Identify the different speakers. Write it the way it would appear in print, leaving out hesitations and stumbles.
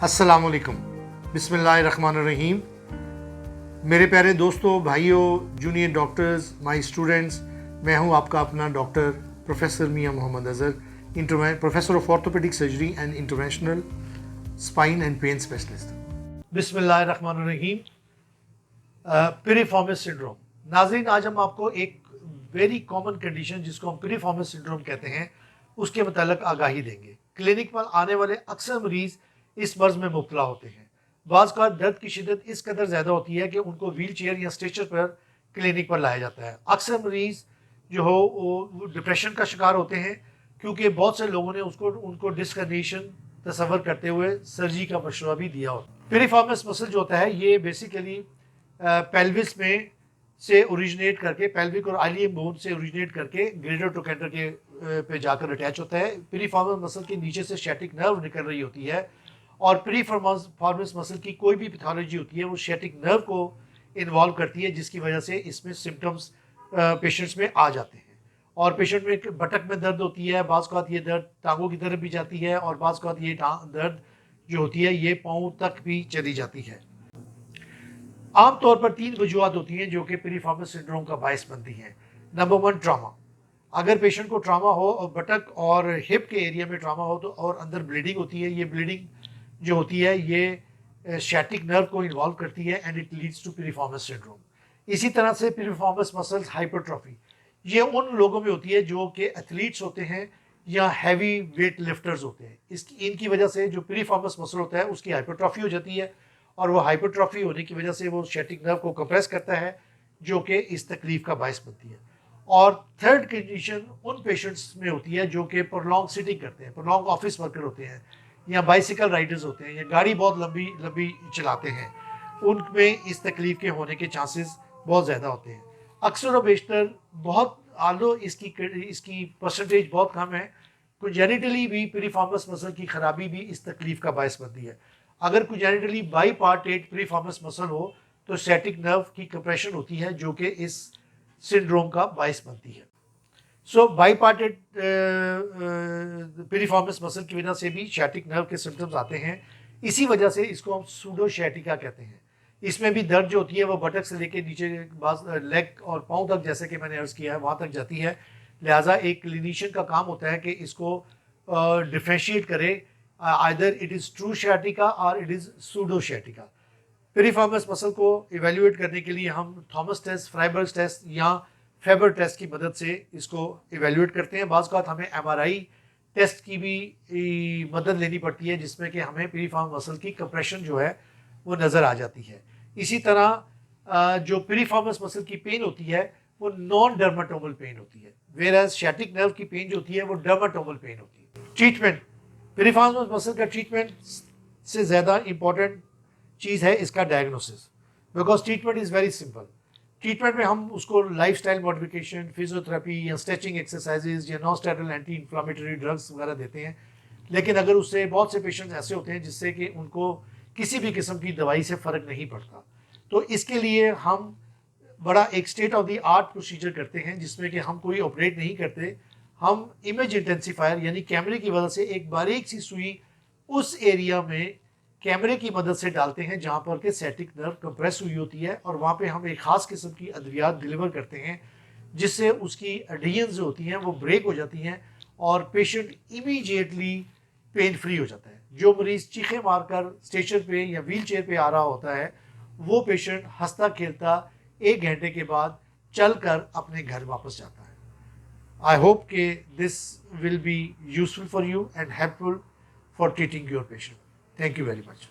Speaker 1: अस्सलामुअलैकुम, बिस्मिल्लाहिर्रहमानिर्रहीम। मेरे प्यारे दोस्तों, भाइयों, जूनियर डॉक्टर्स, माय स्टूडेंट्स, मैं हूं आपका अपना doctor professor Mian Mohammad Azhar, professor of orthopaedic surgery and interventional spine and pain specialist. बिस्मिल्लाहिर्रहमानिर्रहीम। Piriformis syndrome. नाज़रीन, आज हम आपको एक वेरी कॉमन कंडीशन जिसको हम पिरिफॉर्मिस सिंड्रोम कहते हैं उसके मतलब आगाही देंगे। क्लिनिक पर आने वाले अक्सर मरीज इस मर्ज में मुब्तला होते हैं। बाज़ का दर्द की शिद्दत इस कदर ज़्यादा होती है कि उनको व्हील चेयर या स्ट्रेचर पर क्लिनिक पर लाया जाता है। अक्सर मरीज जो हो वो डिप्रेशन का शिकार होते हैं क्योंकि बहुत से लोगों ने उनको डिस्कंडीशन तस्वर करते हुए सर्जरी का मशवरा भी दिया होता है। पिरिफॉर्मिस मसल जो होता है ये बेसिकली पेल्विस में से ओरिजिनेट करके, पेल्विक और आइलियम बोन से ओरिजिनेट करके ग्रेटर टोकेंटर के पे जाकर अटैच होता है। पिरिफॉर्मिस मसल के नीचे से शैटिक नर्व निकल रही होती है और पिरिफॉर्मिस मसल की कोई भी पैथोलॉजी होती है वो शैटिक नर्व को इन्वॉल्व करती है, जिसकी वजह से इसमें सिम्टम्स पेशेंट्स में आ जाते हैं। और पेशेंट में बटक में दर्द होती है, बाज़ औक़ात ये दर्द टांगों की तरफ भी जाती है और बाज़ औक़ात ये दर्द जो होती है ये पाँव तक भी चली जाती है। आमतौर पर 3 वजूहत होती हैं जो कि पिरिफॉर्मिस सिंड्रोम का बायस बनती हैं। Number 1, trauma. अगर पेशेंट को ट्रामा हो और बटक और हिप के एरिया में ट्रामा हो तो और अंदर ब्लीडिंग होती है, ये ब्लीडिंग जो होती है ये शैटिक नर्व को इन्वॉल्व करती है and it leads to piriformis syndrome. इसी तरह से पिरिफॉर्मिस मसल्स हाइपरट्रॉफी ये उन लोगों में होती है जो कि एथलीट्स होते हैं या हैवी वेट लिफ्टर्स होते हैं। इनकी वजह से जो पिरिफॉर्मिस मसल होता है उसकी हाइपरट्रॉफी हो जाती है और वो हाइपरट्रॉफी होने की वजह से वो शैटिक नर्व को कंप्रेस करता है जो कि इस तकलीफ का बायस बनती है। और थर्ड कंडीशन उन पेशेंट्स में होती है जो कि प्रोलॉन्ग सिटिंग करते हैं, प्रोलॉन्ग ऑफिस वर्कर होते हैं या बाइसिकल राइडर्स होते हैं या गाड़ी बहुत लंबी लंबी चलाते हैं, उनमें इस तकलीफ के होने के चांसेस बहुत ज़्यादा होते हैं। अक्सर व बेशतर बहुत आलो इसकी परसेंटेज बहुत कम है। कुंजेनिटली भी पिरिफॉर्मिस मसल की खराबी भी इस तकलीफ का बायस बनती है। अगर कुंजेनिटली बाईपार्टेट पिरिफॉर्मिस मसल हो तो शैटिक नर्व की कंप्रेशन होती है जो कि इस सिंड्रोम का बायस बनती है। सो बाईपार्टेट पिरिफॉर्मिस मसल की वजह से भी शैटिक नर्व के सिम्टम्स आते हैं। इसी वजह से इसको हम सूडो शैटिका कहते हैं। इसमें भी दर्द जो होती है वो बटक से लेके नीचे लेग और पाँव तक, जैसे कि मैंने अर्ज़ किया है, वहाँ तक जाती है। लिहाजा एक क्लिनिशियन का काम होता है कि इसको डिफ्रेंशिएट करे, either it is true sciatica और it is pseudo sciatica. Piriformis muscle को इवेल्युएट करने के लिए हम थॉमस टेस्ट, फ्राइबर्ग टेस्ट या फेबर टेस्ट की मदद से इसको इवेल्युएट करते हैं। बाज़ औक़ात हमें MRI टेस्ट की भी मदद लेनी पड़ती है जिसमें कि हमें पिरिफॉर्मिस मसल की कंप्रेशन जो है वो नज़र आ जाती है। इसी तरह जो पिरिफॉर्मिस मसल की पेन होती है वो नॉन डर्माटोमल पेन होती है, वेयरएज शैटिक नर्व की पेन जो होती है वो डर्माटोमल पेन होती है। ट्रीटमेंट, पिरिफॉर्मिस मसल का ट्रीटमेंट से ज़्यादा इंपॉर्टेंट चीज़ है इसका diagnosis, because treatment is very simple. Treatment में हम उसको लाइफस्टाइल मॉडिफिकेशन, फिजियोथेरेपी या स्ट्रेचिंग एक्सरसाइजेज या non steroidal anti inflammatory drugs वगैरह देते हैं। लेकिन अगर उससे बहुत से पेशेंट्स ऐसे होते हैं जिससे कि उनको किसी भी किस्म की दवाई से फ़र्क नहीं पड़ता, तो इसके लिए हम बड़ा एक state of the art procedure करते हैं जिसमें कि हम कोई ऑपरेट नहीं करते। हम इमेज इंटेंसिफायर यानी कैमरे की मदद से एक बारीक सी सुई उस एरिया में कैमरे की मदद से डालते हैं जहाँ पर के शैटिक नर्व कंप्रेस हुई होती है और वहाँ पे हम एक ख़ास किस्म की अद्वियात डिलीवर करते हैं जिससे उसकी एडियंस जो होती हैं वो ब्रेक हो जाती हैं और पेशेंट इमीडिएटली पेन फ्री हो जाता है। जो मरीज़ चीखें मारकर स्ट्रेचर पे या व्हील चेयर पे आ रहा होता है वो पेशेंट हंसता खेलता 1 घंटे के बाद चल कर अपने घर वापस जाता है। आई होप कि this will be useful for you and helpful for treating your patient. Thank you very much.